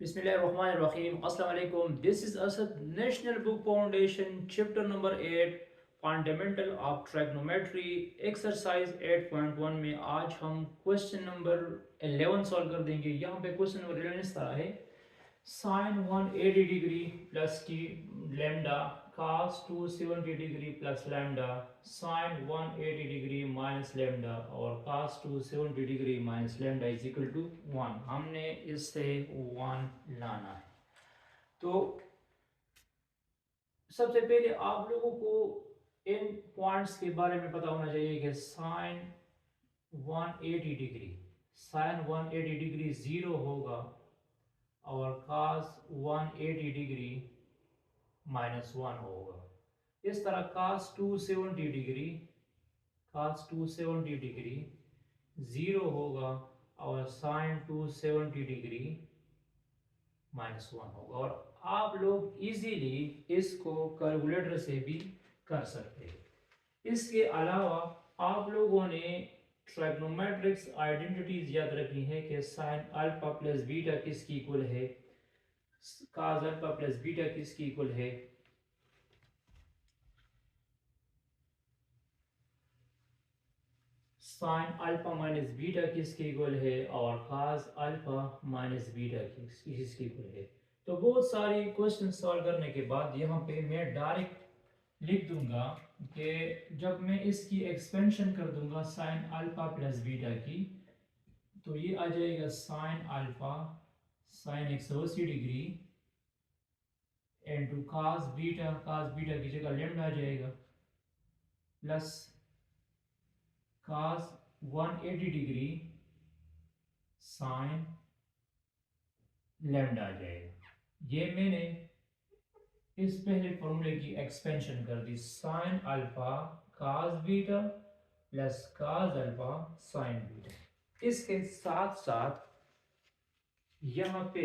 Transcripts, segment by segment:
Bismillahirrahmanirrahim. Assalamu alaikum. This is Asad National Book Foundation, chapter number 8, Fundamental of Trigonometry, exercise 8.1 में आज हम question number 11 solve कर देंगे। यहाँ पे क्वेश्चन नंबर 11 इस तरह है, sin 180 degree plus T lambda cos 270 degree plus lambda sin 180 degree minus lambda और cos 270 degree minus lambda is equal to 1। हमने इससे 1 लाना है। तो सबसे पहले आप लोगों को इन पॉइंट्स के बारे में पता होना चाहिए कि sin 180 डिग्री 0 होगा और cos 180 डिग्री -1 होगा। इस तरह cos 270 डिग्री 0 होगा और sin 270 डिग्री -1 होगा। और आप लोग इजीली इसको कैलकुलेटर से भी कर सकते हैं। इसके अलावा आप लोगों ने ट्राइगोनोमेट्रिक्स आइडेंटिटीज याद रखनी है कि sin अल्फा प्लस बीटा किसकी इक्वल है, cos अल्फा प्लस बीटा किसकी इक्वल है, साइन अल्फा माइनस बीटा किसके इक्वल है और cos अल्फा माइनस बीटा किसके इक्वल है। तो बहुत सारी क्वेश्चन सॉल्व करने के बाद यहाँ पे मैं डायरेक्ट लिख दूंगा कि जब मैं इसकी एक्सपेंशन कर दूंगा साइन अल्फा प्लस बीटा की, तो ये आ जाएगा sine alpha sine 180 degree into cos beta की जगह लैम्डा आ जाएगा plus cos 180 degree sine lambda आ जाएगा। ये मैंने इस पहले फॉर्मूले की एक्सपेंशन कर दी, sine alpha cos beta plus cos alpha sine beta. इसके साथ साथ यहाँ पे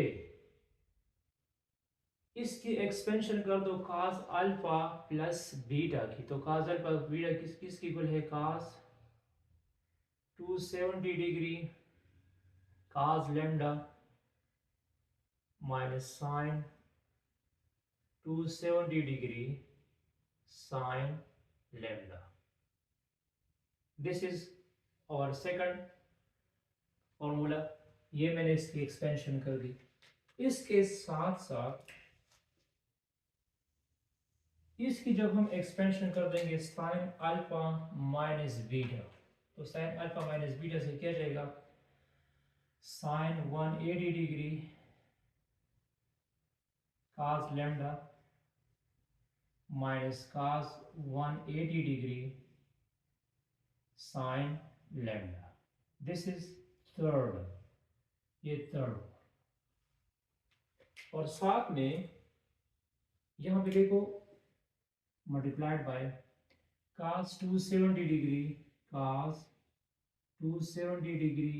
इसकी एक्सपेंशन कर दो cos अल्फा प्लस बीटा की, तो cos अल्फा बीटा किसकी इक्वल है, cos 270 degree cos lambda minus sine 270 degree sine lambda. This is our second formula, ये मैंने इसकी एक्सपेंशन कर दी। इसके साथ साथ इसकी जब हम एक्सपेंशन कर देंगे साइन अल्फा माइनस बीटा, तो साइन अल्फा माइनस बीटा से क्या जाएगा, sine 180 degree cos lambda minus cos 180 degree sine lambda. This is third, ये थर्ड। और साथ में यहां पे देखो multiplied by cos 270 degree cos 270 degree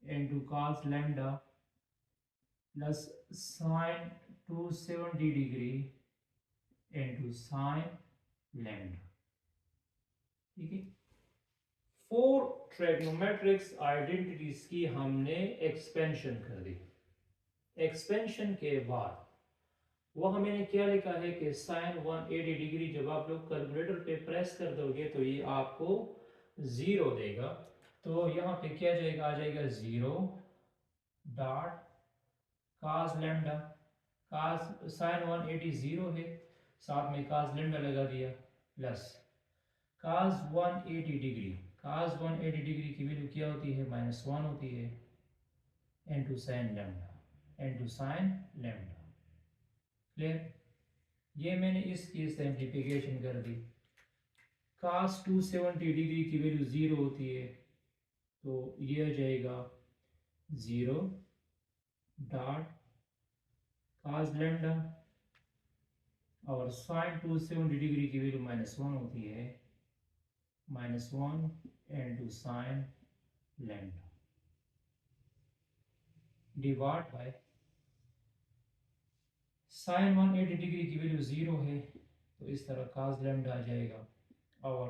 into cos lambda plus sine 270 degree into sine lambda. ठीक है, 4 ट्रिग्नोमेट्रिक्स आइडेंटिटीज की हमने एक्सपेंशन कर दी। एक्सपेंशन के बाद वह मैंने क्या लिखा है कि साइन 180 डिग्री जब आप लोग कैलकुलेटर पे प्रेस कर दोगे तो ये आपको 0 देगा। तो यहाँ पे क्या जाएगा, आ जाएगा 0 dot cos lambda, cos sine 180 0 है, साथ में cos लैम्डा लगा दिया plus cos 180 degree, cos 180 degree की वैल्यू क्या होती है, -1 होती है, into sine lambda into sine lambda. Clear, ये मैंने इसकी सिंप्लीफिकेशन कर दी। cos 270 डिग्री की वैल्यू 0 होती है, तो ये आ जाएगा 0 डॉट cos लैम्डा और sin 270 डिग्री की वैल्यू -1 होती है, -1 into sine lambda divide by sign 180 degree की वैल्यू 0 है, तो इस तरह cos लैम्डा आ जाएगा और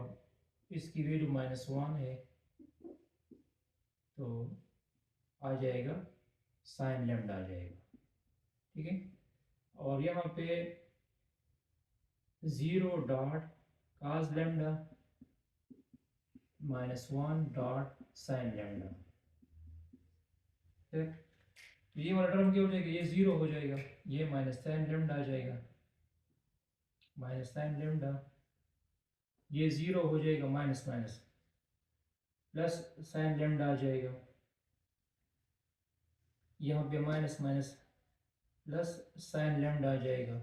इसकी वैल्यू -1 है, तो आ जाएगा साइन लैम्डा आ जाएगा। ठीक है। और यहाँ पे 0 डॉट काज लेमडा -1 डॉट साइन लेमडा। फिर ये वाला टर्म क्या हो जाएगा, ये 0 हो जाएगा, ये माइनस साइन लेमडा आ जाएगा, माइनस साइन लेमडा, ये 0 हो जाएगा, minus minus plus sine lambda आ जाएगा, यहाँ पे minus minus plus sine lambda आ जाएगा,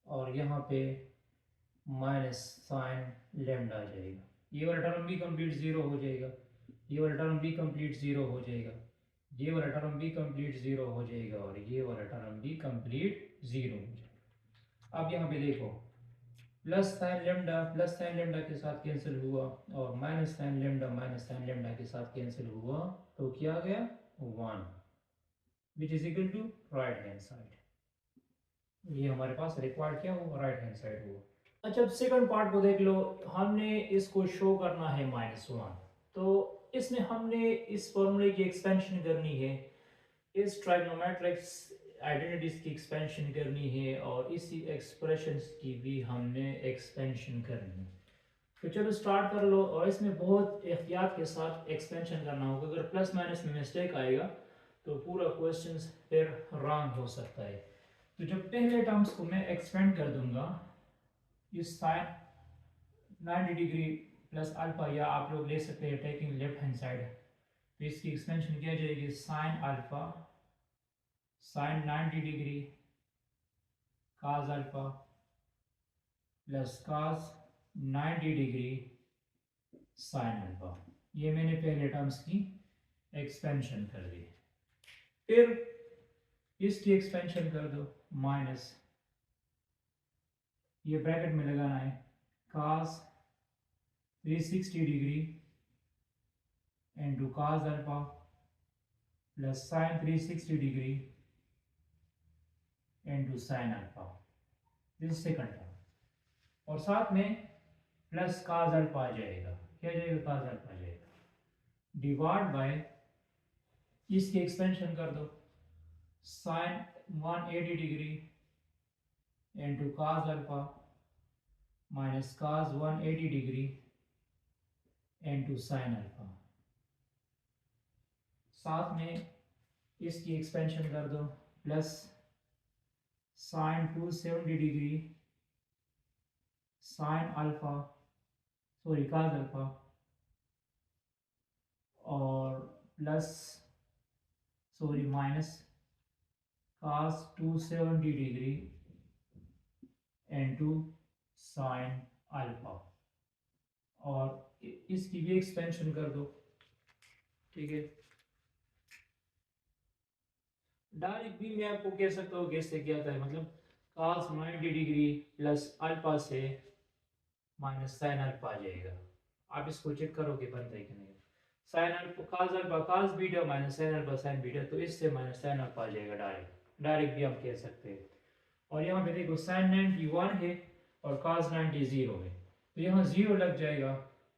और यहाँ पे माइनस साइन लेमडा आ जाएगा। ये वाला टर्म भी कंप्लीट 0 हो जाएगा, ये वाला टर्म भी कंप्लीट 0 हो जाएगा, ये वाला टर्म भी कंप्लीट 0 हो जाएगा, और ये वाला टर्म भी कंप्लीट 0 हो जाएगा। अब यहाँ पे देखो, प्लस साइन लेमडा के साथ कैंसिल हुआ, और माइनस साइन लेमडा के साथ कैंसिल हुआ, तो क्या आ गया 1, which is equal to right hand side. ये हमारे पास रिक्वायर्ड क्या हुआ, राइट हैंड साइड हुआ। अच्छा, अब सेकंड पार्ट को देख लो, हमने इसको शो करना है -1, तो इसमें हमने इस फॉर्मूले की एक्सपेंशन करनी है, इस ट्राइगोनोमेट्रिक्स आइडेंटिटीज की एक्सपेंशन करनी है, और इसी एक्सप्रेशंस की भी हमने एक्सपेंशन करनी है। तो चलो स्टार्ट कर लो, और इसमें बहुत एहतियात के साथ एक्सपेंशन करना होगा, अगर प्लस माइनस में मिस्टेक आएगा तो पूरा क्वेश्चन फिर रॉन्ग हो सकता है। तो जब पहले टर्म्स को मैं एक्सपेंड कर दूंगा, इस साइन 90 डिग्री प्लस अल्फा, या आप लोग ले सकते हैं टेकिंग लेफ्ट हैंड साइड, तो इसकी एक्सपेंशन क्या जाएगी, साइन अल्फा साइन 90 डिग्री काज अल्फा प्लस काज 90 डिग्री साइन अल्फा। ये मैंने पहले टर्म्स की एक्सपेंशन कर दी। फिर इसकी एक्सपेंशन कर दो, माइनस, ये ब्रैकेट में लगाना है, काज 360 degree into cos alpha plus sign 360 degree into sine alpha, this second term, और साथ में प्लस काज अल्फा आ जाएगा, क्या जाएगा, काज अल्फा आ जाएगा, डिवाइड बाय, इसकी एक्सपेंशन कर दो, sine 180 degree into cos alpha minus cos 180 degree into sine alpha, साथ में इसकी एक्सपेंशन कर दो, plus sine 270 degree sine alpha, sorry cos alpha, और plus, sorry minus cos 270 degree into sine alpha, और इसकी भी एक्सपेंशन कर दो, ठीक है। डायरेक्ट भी मैं आपको कह सकता हूँ कैसे क्या था, मतलब काज 90 डिग्री प्लस अल्फा से माइनस साइन अल्फा आ जाएगा, आप इसको चेक करोगे बनता है कि नहीं, साइन अल्फा काज अल्फा काज beta minus sign alpha sine beta, तो इससे माइनस साइन अल्फा आ जाएगा, डायरेक्ट भी हम कह सकते हैं। और यहाँ पे देखो साइन 91 है और काज 90 0 है, तो यहाँ 0 लग जाएगा,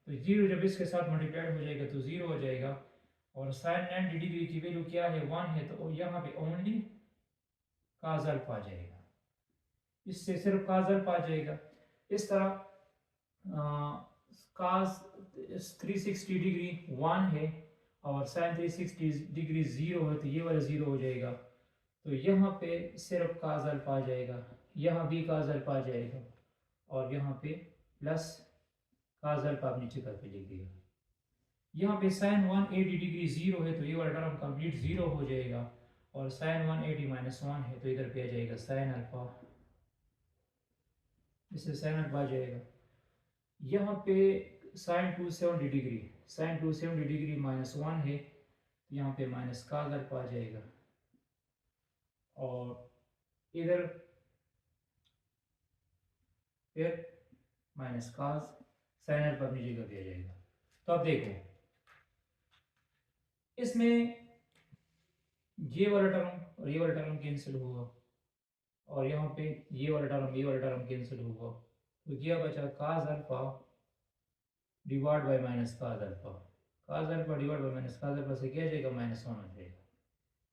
तो 0 जब इसके साथ मल्टीप्लाइड हो जाएगा तो 0 हो जाएगा, और साइन 90 डिग्री की वैल्यू क्या है, 1 है, तो यहाँ पे ओनली काज अल्फा आ जाएगा, इससे सिर्फ काज अल्फा आ जाएगा। इस तरह काज 360 डिग्री 1 है और साइन 360 डिग्री 0 है, तो ये वाला 0 हो जाएगा, तो यहाँ पे सिर्फ काज अल्फा आ जाएगा, यहाँ भी काज अल्फा आ जाएगा, और यहाँ पे प्लस काज अल्फा आप नीचे करके लिख दिया। यहाँ पे साइन 180 डिग्री 0 है, तो ये वाला टर्म कंप्लीट 0 हो जाएगा, और साइन 180 माइनस 1 है, तो इधर पे आ जाएगा साइन अल्फा, इससे साइन अल्फा आ जाएगा। यहाँ पे साइन 270 डिग्री -1 है, तो यहाँ पे माइनस काज अल्फा आ जाएगा, और इधर फिर माइनस काज साइन अल्फा अपनी जगह पे आ जाएगा। तो अब देखो इसमें ये वाला टर्म और ये वाला टर्म कैंसिल हुआ, और यहाँ पे ये वाला टर्म कैंसिल हुआ, तो क्या बचा, cos alpha divide by minus cos alpha, cos alpha divide by minus cos alpha से क्या जाएगा, -1 आ जाएगा,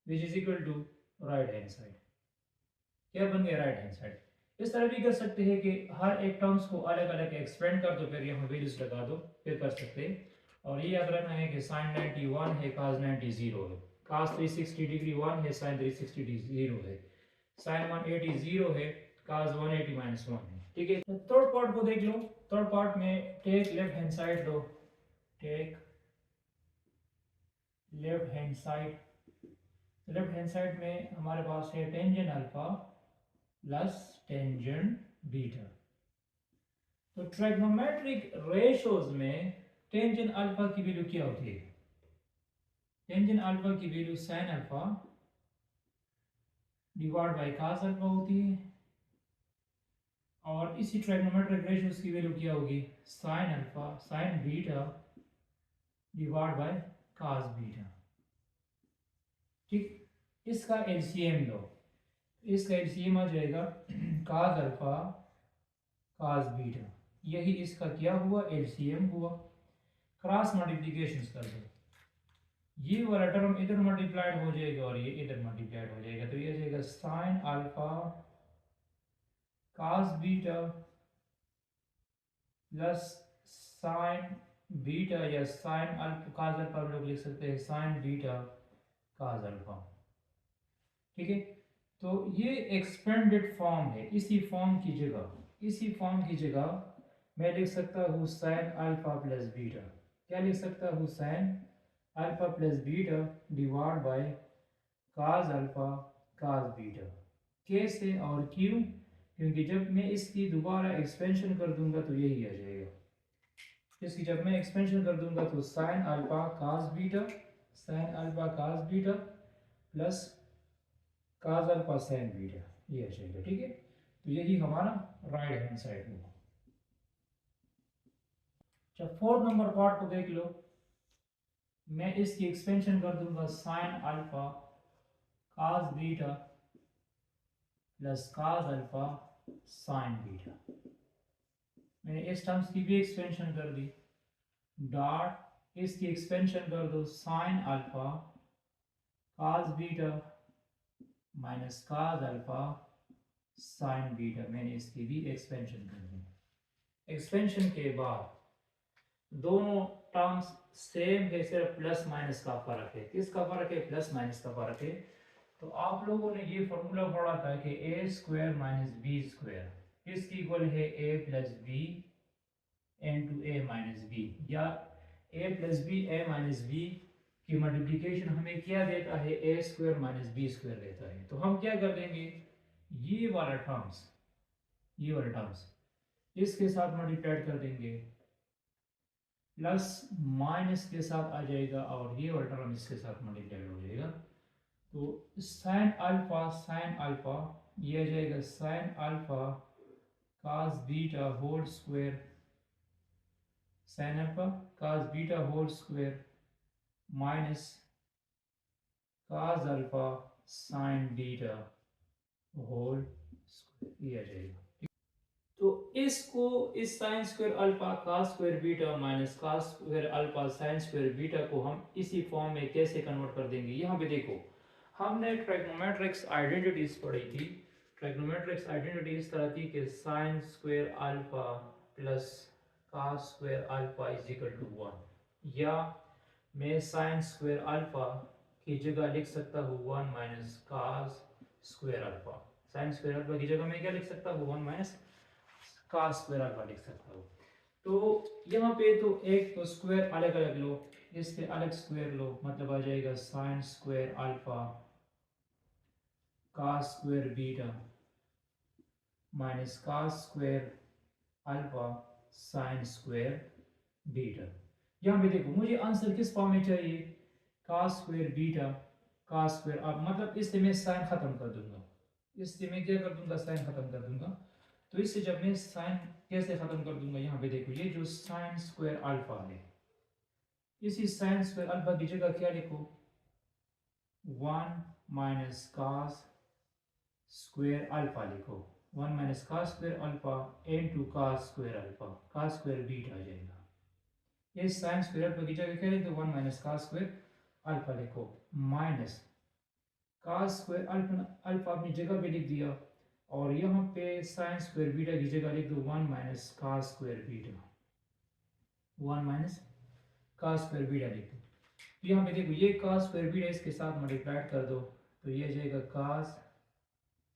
which is equal to right hand side. क्या बन गया? Right hand side. इस तरह भी कर सकते हैं कि हर एक टर्म्स को अलग अलग एक्सपेंड कर दो, फिर यहाँ वैल्यूज लगा दो, फिर कर सकते हैं। और ये याद रखना है कि साइन 90 1 है, cos 90 0 है, cos 360 डिग्री 1 है, sin 360 डिग्री 0 है, sin 180 0 है, cos 180 -1 है। ठीक है, तो थर्ड पार्ट को देख लो। थर्ड पार्ट में टेक लेफ्ट हैंड साइड लो, take left hand side. Left hand side में हमारे पास है tangent alpha plus tangent beta. तो ट्राइगोनोमेट्रिक रेशियोज में टेंजेंट अल्फा की वैल्यू क्या होती है? टेंजेंट अल्फा की value sine alpha divide by cos alpha होती है। और इसी ट्राइगोनोमेट्रिक रेशियोज की वैल्यू क्या होगी? Sign alpha sine beta divide by cos beta. ठीक, इसका एलसीएम लो, इसका एलसीएम आ जाएगा cos अल्फा cos बीटा, यही इसका क्या हुआ? एलसीएम हुआ। क्रॉस मल्टीप्लिकेशन कर दो, ये वाला टर्म इधर मल्टीप्लाइड हो जाएगा और ये इधर मल्टीप्लाइड हो जाएगा, तो ये आ जाएगा sine alpha cos beta plus sign beta, या साइन अल्फा cos अल्फा हम लोग लिख सकते हैं साइन बीटा cos अल्फा। ठीक है, तो ये एक्सपेंडेड फॉर्म है। इसी फॉर्म की जगह मैं लिख सकता हूँ साइन अल्फा प्लस बीटा। क्या लिख सकता हूँ? Sine alpha plus beta divide by cos alpha cos beta. कैसे और क्यों? क्योंकि जब मैं इसकी दोबारा एक्सपेंशन कर दूंगा तो यही आ जाएगा। इसकी जब मैं एक्सपेंशन कर दूंगा तो sine alpha cos beta, sign alpha cos beta plus cos alpha sine beta, ये आ जाएगा। ठीक है, तो यही हमारा राइट हैंड साइड होगा। जब फोर्थ नंबर पार्ट को देख लो, मैं इसकी एक्सपेंशन कर दूंगा sign alpha cos beta plus cos alpha sine beta. मैंने इस टर्म्स की भी एक्सपेंशन कर दी, डॉट इसकी एक्सपेंशन कर दो sign alpha cos beta minus cos alpha sine beta, मैंने इसकी भी एक्सपेंशन कर दी। एक्सपेंशन के बाद दोनों टर्म्स सेम है, सिर्फ प्लस माइनस का फर्क है। किसका फर्क है? प्लस माइनस का फर्क है। तो आप लोगों ने ये फॉर्मूला पढ़ा था कि ए स्क्वायर माइनस बी स्क्वायर इसकी इक्वल है ए प्लस बी इनटू ए माइनस बी, या ए प्लस बी ए माइनस बी की मल्टीप्लिकेशन हमें क्या देता है? ए स्क्वायर माइनस बी स्क्वायर देता है। तो हम क्या कर देंगे, ये वाला टर्म्स इसके साथ मल्टीप्लाइड कर देंगे, प्लस माइनस के साथ आ जाएगा, और ये वाला टर्म इसके साथ मल्टीप्लाइड हो जाएगा। तो साइन अल्फा ये आ जाएगा sine alpha cos beta whole square, sine alpha cos beta whole square minus cos alpha sine beta whole square, ये आ जाएगा। तो इसको इस sine square alpha cos square beta minus cos square alpha sine square beta को हम इसी form में कैसे कन्वर्ट कर देंगे? यहाँ पे देखो, हमने ट्राइगोनोमेट्रिक्स आइडेंटिटीज पढ़ी थी। ट्राइगोनोमेट्रिक्स आइडेंटिटी इस तरह थी कि sine square alpha plus cos square alpha is equal to 1, या मैं साइन स्क्वायर अल्फा की जगह लिख सकता हूँ 1 minus cos square alpha. Sine square alpha की जगह मैं क्या लिख सकता हूँ? 1 माइनस cos स्क्वायर अल्फा लिख सकता हूँ। तो यहाँ पे तो एक तो स्क्वायर अलग अलग लो, इसके अलग स्क्वायर लो, मतलब आ जाएगा sign square alpha cos square beta minus cos square alpha sine square beta. यहाँ पे देखो, मुझे आंसर किस फॉर्म में चाहिए? cos square beta cos square, अब मतलब इससे मैं साइन खत्म कर दूंगा, इससे मैं क्या कर दूंगा? साइन खत्म कर दूंगा। तो इससे जब मैं साइन कैसे खत्म कर दूंगा? यहाँ पे देखो, ये जो साइन स्क्वायर अल्फा है, इसी साइन स्क्वायर अल्फा की जगह क्या लिखो? 1 माइनस cos स्क्वायर अल्फा लिखो, 1 minus cos square alpha into cos square alpha, cos square beta आ जाएगा। इस साइन स्क्वायर अल्फा की जगह क्या लिख दो? 1 माइनस cos स्क्वायर अल्फा लिखो, minus cos square alpha alpha अपनी जगह पे लिख दिया, और यहाँ पे साइन स्क्वायर बीटा की जगह लिख दो 1 minus cos square beta, 1 minus cos square beta लिख दो। तो यहाँ पे देखो ये cos स्क्वायर बीटा इसके साथ मल्टीप्लाई कर दो, तो ये आ जाएगा cos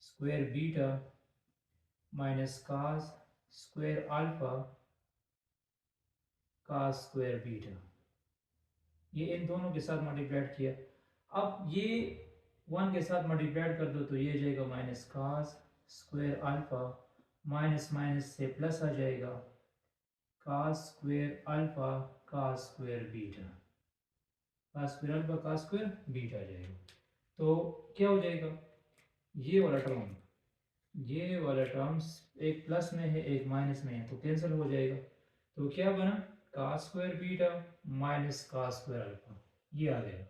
square beta minus cos square alpha cos square beta, ये इन दोनों के साथ मल्टीप्लाइड किया। अब ये 1 के साथ मल्टीप्लाइड कर दो, तो ये जाएगा minus cos square alpha, minus minus से प्लस आ जाएगा cos square alpha cos square beta, cos square alpha cos square beta आ जाएगा। तो क्या हो जाएगा, ये वाला टर्म्स एक प्लस में है एक माइनस में है, तो कैंसिल हो जाएगा। तो क्या बना, cos square beta minus cos square alpha, ये आ गया।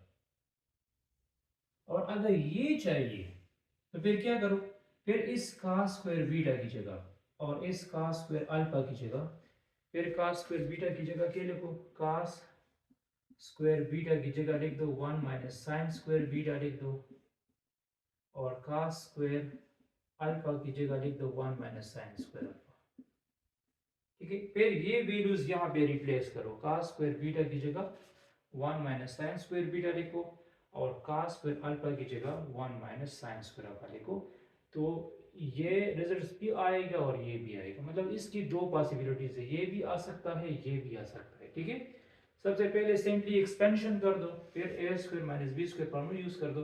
और अगर ये चाहिए तो फिर क्या करो, फिर इस cos स्क्वायर बीटा की जगह और इस cos स्क्वायर अल्फा की जगह, फिर cos स्क्वायर बीटा की जगह क्या लिखो, cos स्क्वायर बीटा की जगह लिख दो 1 माइनस साइन स्क्वायर बीटा लिख दो, और cos स्क्वायर अल्फा की जगह लिख दो 1 माइनस साइन स्क्वायर अल्फा। ठीक है, फिर ये वैल्यूज यहाँ पे रिप्लेस करो, cos स्क्वायर बीटा की जगह 1 माइनस साइन स्क्वायर बीटा लिखो, और cos स्क्वायर अल्फा की जगह 1 माइनस साइन स्क्वायर अल्फा लिखो। तो ये रिजल्ट भी आएगा और ये भी आएगा, मतलब इसकी दो पॉसिबिलिटीज है, ये भी आ सकता है ये भी आ सकता है। ठीक है, सबसे पहले सिंपली एक्सपेंशन कर दो, फिर A square minus B square formula use कर दो,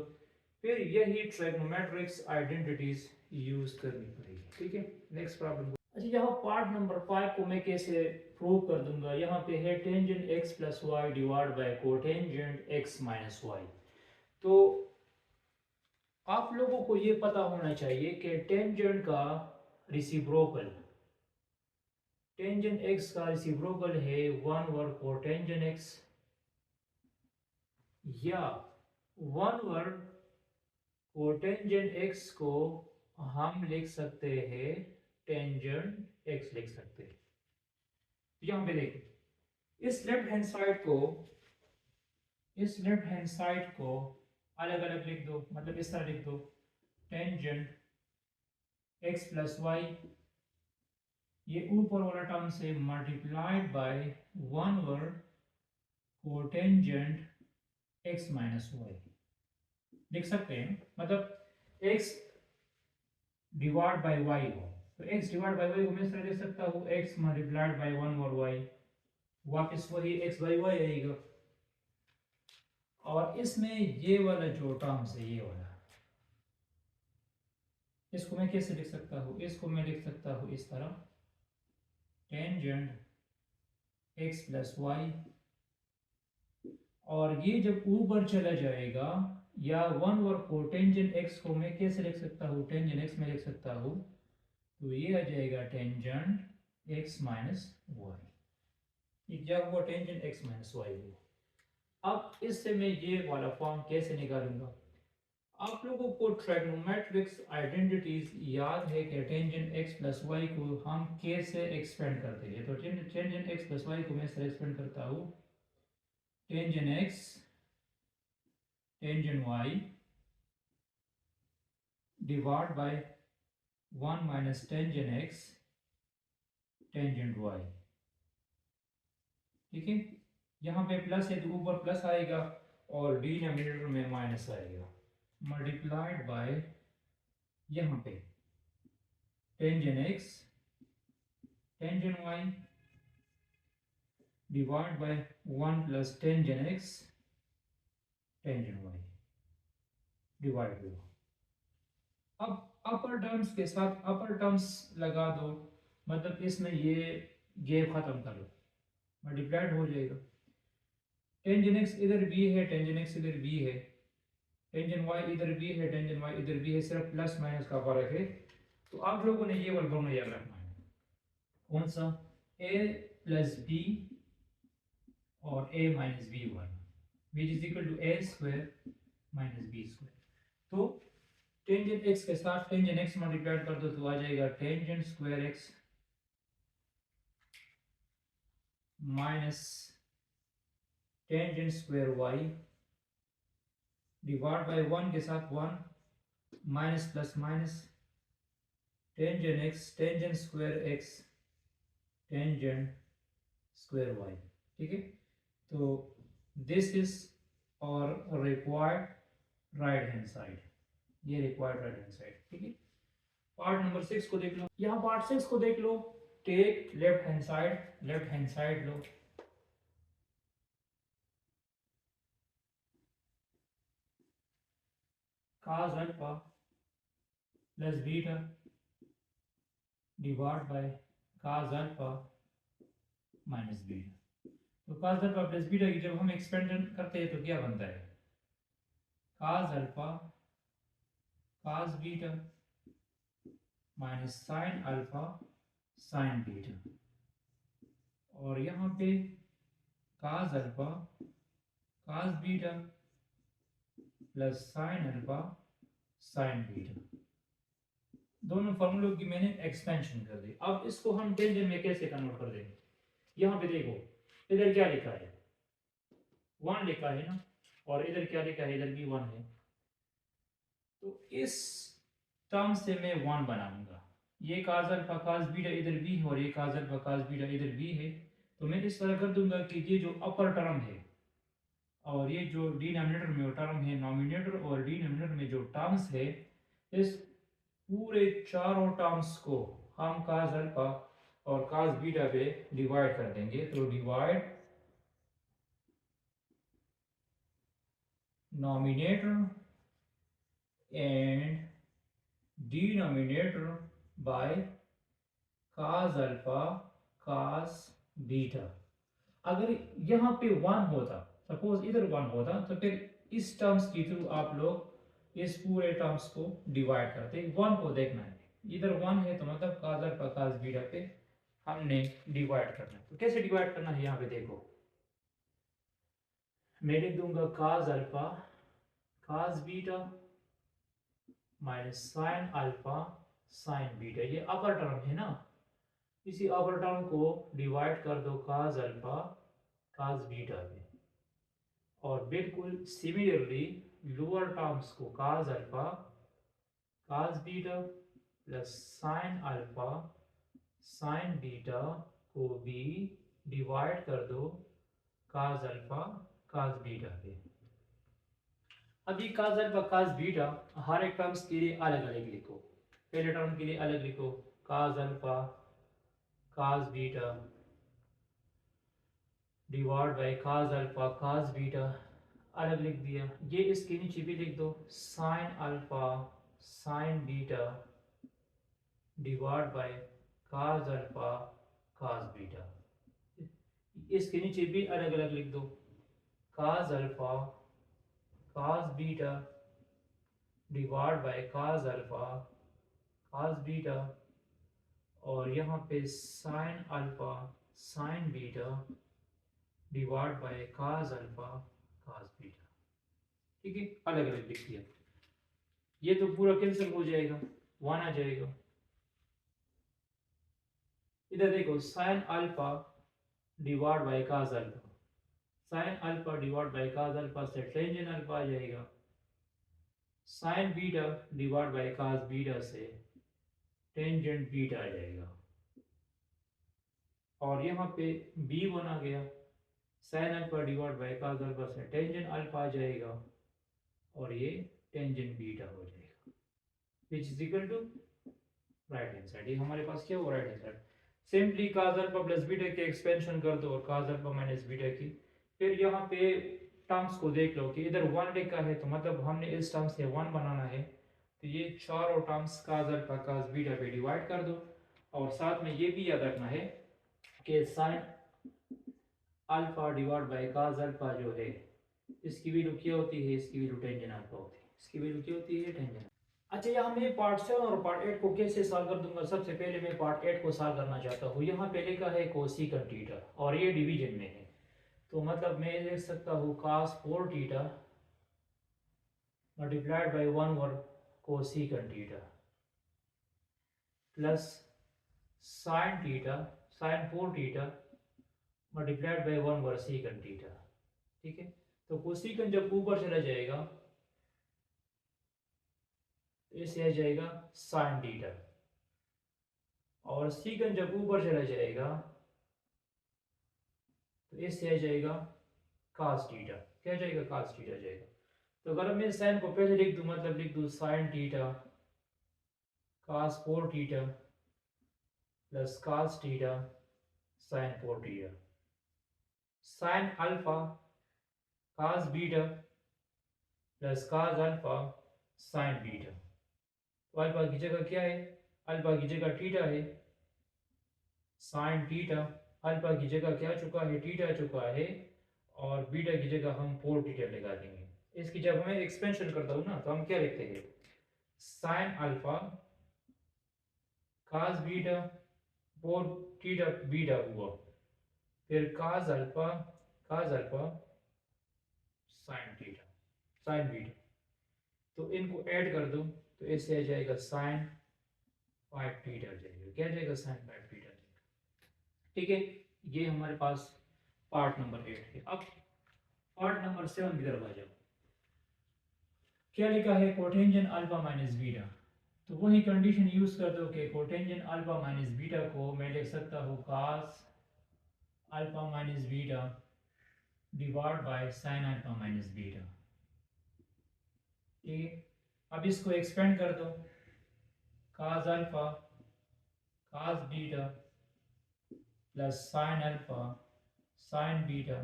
फिर यही ट्रिग्नोमेट्रिक्स आइडेंटिटीज यूज करनी पड़ेगी। ठीक है, नेक्स्ट प्रॉब्लम। अच्छा, यहाँ पार्ट नंबर 5 को मैं कैसे प्रूव कर दूंगा, यहाँ पे है tangent x plus y divide by cotangent x minus y. तो आप लोगों को ये पता होना चाहिए कि टेंजेंट का रिसिप्रोकल, टेंजेंट x का रिसिप्रोकल है 1 वर्ग कोटेंजेंट x, या 1 वर्ग कोटेंजेंट x को हम लिख सकते हैं टेंजेंट x लिख सकते हैं। यहां पे देखो, इस लेफ्ट हैंड साइड को अलग अलग लिख दो, मतलब इस तरह लिख दो, टेंजेंट x प्लस वाई, ये ऊपर वाला टर्म से मल्टीप्लाइड बाय 1 वर्ग कोटेंजेंट x माइनस वाई लिख सकते हैं, मतलब x डिवाइड बाय y हो, तो x डिवाइड बाय y को मैं इस तरह लिख सकता हूँ, x मल्टीप्लाइड बाय 1 और y, वापस वही x बाई y आएगा। और इसमें ये वाला जो टर्म्स है, ये वाला, इसको मैं कैसे लिख सकता हूँ, इसको मैं लिख सकता हूँ इस तरह, टेंजेंट x प्लस वाई, और ये जब ऊपर चला जाएगा, या 1 और कोटेंजेंट x को मैं कैसे लिख सकता हूँ, टेंजेंट x में लिख सकता हूँ, तो ये आ जाएगा टेंजेंट x माइनस वाई, जब वो टेंजेंट x माइनस वाई हो। अब इससे मैं ये वाला फॉर्म कैसे निकालूंगा, आप लोगों को ट्रिग्नोमेट्रिक्स आइडेंटिटीज याद है कि टेंजेंट x प्लस वाई को हम कैसे एक्सपेंड करते हैं। तो टेंजेंट x प्लस वाई को मैं इस तरह एक्सपेंड करता हूँ, tangent x tangent y divide by 1 minus tangent x tangent y। ठीक है, यहाँ पे प्लस है तो ऊपर प्लस आएगा और डिनोमिनेटर में माइनस आएगा, मल्टीप्लाइड बाय यहाँ पे tangent x tangent y divide by 1 plus tangent x tangent y divide हुआ। अब अपर टर्म्स के साथ अपर टर्म्स लगा दो, मतलब इसमें ये गैप खत्म कर लो, मल्टीप्लाइड हो जाएगा। टेंजेंट x इधर भी है, टेंजेंट x इधर भी है, टेंजेंट y इधर भी है, टेंजेंट y इधर भी है, सिर्फ प्लस माइनस का फर्क है। तो आप लोगों ने ये वाला फॉर्मूला याद रखना है, कौन सा, a प्लस b और a माइनस बी वाला, which is equal to a square minus b square. तो टेंजेंट x के साथ टेंजेंट x मल्टीप्लाइड कर दो, तो आ जाएगा tangent square x minus tangent square y divide by 1 के साथ 1, minus plus minus, tangent x, tangent square x, tangent square y. ठीक है, तो दिस इज और रिक्वायर्ड राइट हैंड साइड, ये रिक्वायर्ड राइट हैंड साइड। ठीक है, पार्ट नंबर 6 को देख लो। यहाँ पार्ट 6 को देख लो। Take left hand side, left hand side लो। cos alpha plus beta divide by cos alpha minus beta. तो cos अल्फा प्लस बीटा की जब हम एक्सपेंशन करते हैं तो क्या बनता है? cos alpha cos beta minus sign alpha sine beta. और यहाँ पे cos alpha cos beta plus sine alpha sine beta. दोनों फॉर्मूलों की मैंने एक्सपेंशन कर दी। अब इसको हम टेंजेंट में कैसे कन्वर्ट कर देंगे? यहाँ पे देखो, इधर क्या लिखा है? 1 लिखा है ना, और इधर क्या लिखा है? इधर भी 1 है। तो इस टर्म से मैं 1 बनाऊंगा। ये cos अल्फा cos बीटा इधर भी है और ये cos अल्फा cos बीटा इधर भी है। तो मैं इस तरह कर दूंगा कि ये जो अपर टर्म है और ये जो डिनोमिनेटर में टर्म है, नॉमिनेटर और डिनोमिनेटर में जो टर्म्स है, इस पूरे चारों टर्म्स को हम cos अल्फा और cos बीटा पे डिवाइड कर देंगे। तो divide nominator and denominator by cos alpha cos beta. अगर यहाँ पे 1 होता, सपोज इधर 1 होता, तो फिर इस टर्म्स के थ्रू आप लोग इस पूरे टर्म्स को डिवाइड करते। 1 को देखना है, इधर 1 है तो मतलब cos अल्फा cos बीटा पे हमने डिवाइड करना है। तो कैसे डिवाइड करना है? यहाँ पे देखो, मैं लिख दूंगा cos alpha cos beta minus sign alpha sine beta. ये अपर टर्म है ना, इसी अपर टर्म को डिवाइड कर दो cos अल्फा cos बीटा पे। और बिल्कुल सिमिलरली लोअर टर्म्स को cos alpha cos beta plus sine alpha sine beta को भी डिवाइड कर दो cos अल्फा cos बीटा पे। अभी cos अल्फा cos बीटा हर एक टर्म्स के लिए अलग अलग लिखो। पहले टर्म के लिए अलग लिखो, cos alpha cos beta divide by cos alpha cos beta अलग लिख दिया। ये इसके नीचे भी लिख दो, sign alpha sine beta divide by cos alpha cos beta. इसके नीचे भी अलग अलग लिख दो, cos alpha cos beta divide by cos alpha cos beta. और यहाँ पे sign alpha sine beta divide by cos alpha cos beta. ठीक है, अलग अलग लिख दिया। ये तो पूरा कैंसिल हो जाएगा, 1 आ जाएगा। इधर देखो, sine alpha divide by cos alpha, sine alpha divide by cos alpha से टेंजेंट अल्फा आ जाएगा। Sine beta divide by cos beta से टेंजेंट बीटा आ जाएगा। और यहाँ पे b1 आ गया, sine alpha divide by cos alpha से टेंजेंट अल्फा आ जाएगा और ये टेंजेंट बीटा हो जाएगा, which is equal to right hand side. ये हमारे पास क्या हो, right hand side. Simply cos alpha plus beta की एक्सपेंशन कर दो और cos अल्फा माइनस बीटा की। फिर यहाँ पे टर्म्स को देख लो कि इधर 1 लिखा है तो मतलब हमने इस टर्म से 1 बनाना है। तो ये चारों terms cos alpha cos beta पे डिवाइड कर दो। और साथ में ये भी याद रखना है कि sign alpha divide by cos alpha जो है, इसकी वैल्यू क्या होती है? इसकी वैल्यू टेंजेंट अल्फा होती है। इसकी वैल्यू क्या होती है? टेंजेंट। अच्छा, यहाँ मैं पार्ट 7 और पार्ट 8 को कैसे सॉल्व कर दूंगा? सबसे पहले मैं पार्ट 8 को सॉल्व करना चाहता हूँ। यहाँ पे लिखा है कोसिकन थीटा और ये डिवीजन में है, तो मतलब मैं लिख सकता हूँ cos 4 theta multiplied by 1 over cosecant theta plus sine theta sine 4 theta multiplied by 1 over secant theta. ठीक है, तो कोसिकन जब ऊपर चला जाएगा तो इससे आ जाएगा साइन थीटा, और सीकन जब ऊपर चला जाएगा तो इससे आ जाएगा कास थीटा। क्या जाएगा? कास थीटा जाएगा। तो अगर मैं साइन को पहले लिख दूं, मतलब लिख दूं sine theta cos 4 theta plus cos theta sine 4 theta, sine alpha cos beta plus cos alpha sine beta. तो अल्फा की जगह क्या है? अल्फा की जगह थीटा है, साइन थीटा। अल्फा की जगह क्या चुका है? थीटा चुका है, और बीटा की जगह हम 4 थीटा लगा देंगे। इसकी जब हमें एक्सपेंशन करता हूँ ना, तो हम क्या लिखते हैं? Sine alpha cos beta 4 theta beta हुआ, फिर cos alpha sine theta sine beta. तो इनको ऐड कर दो तो इससे आ जाएगा साइन 5 थीटा जाएगा। क्या जाएगा? साइन 5 थीटा जाएगा। ठीक है, ये हमारे पास पार्ट नंबर 8 है। अब पार्ट नंबर 7 की तरफ आ जाओ। क्या लिखा है? Cotangent alpha minus beta. तो वही कंडीशन यूज कर दो कि कोटेंजेंट अल्फा माइनस बीटा को मैं लिख सकता हूँ cos alpha minus beta divide by sine alpha minus beta. ठीक है, अब इसको एक्सपेंड कर दो, cos alpha cos beta plus sine alpha sine beta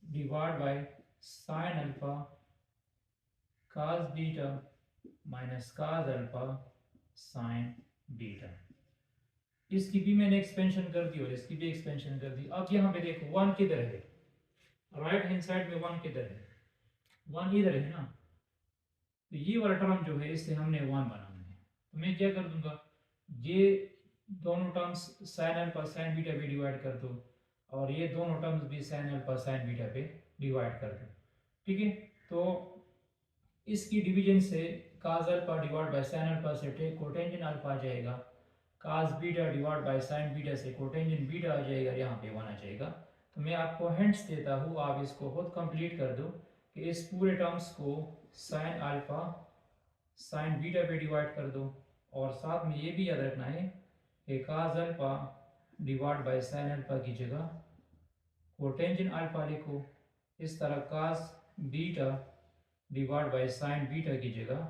divide by sine alpha cos beta minus cos alpha sine beta. इसकी भी मैंने expansion कर दी और इसकी भी एक्सपेंशन कर दी। अब यहाँ पे देखो वन किधर है? राइट हैंड साइड में वन किधर है? वन इधर है ना। तो ये वाला टर्म जो है इससे हमने वन बनाना है। तो मैं क्या कर दूंगा, ये दोनों terms sign alpha sine beta पे डिवाइड कर दो, और ये दोनों टर्म्स भी साइन अल्फा साइन बीटा पे डिवाइड कर दो। ठीक है, तो इसकी डिवीजन से काज alpha divide by sine alpha से कोटेंजेंट अल्फा आ जाएगा, काज beta divide by sign beta से कोटेंजेंट बीटा आ जाएगा, यहाँ पे वन आ जाएगा। तो मैं आपको हिंट्स देता हूँ, आप इसको खुद कंप्लीट कर दो कि इस पूरे टर्म्स को साइन अल्फा साइन बीटा पे डिवाइड कर दो, और साथ में ये भी याद रखना है कि काज alpha divide by sine alpha की जगह कोटेंजेंट अल्फा लिखो। इस तरह काज beta divide by sign beta की जगह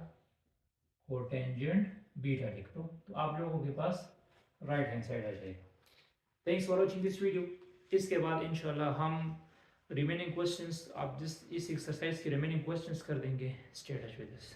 कोटेंजेंट बीटा लिख दो, तो आप लोगों के पास राइट हैंड साइड आ जाएगा। Thanks for watching this video. इसके बाद इंशाल्लाह हम रिमेनिंग क्वेश्चंस, आप इस एक्सरसाइज के रिमेनिंग क्वेश्चंस कर देंगे। Stay touch with us.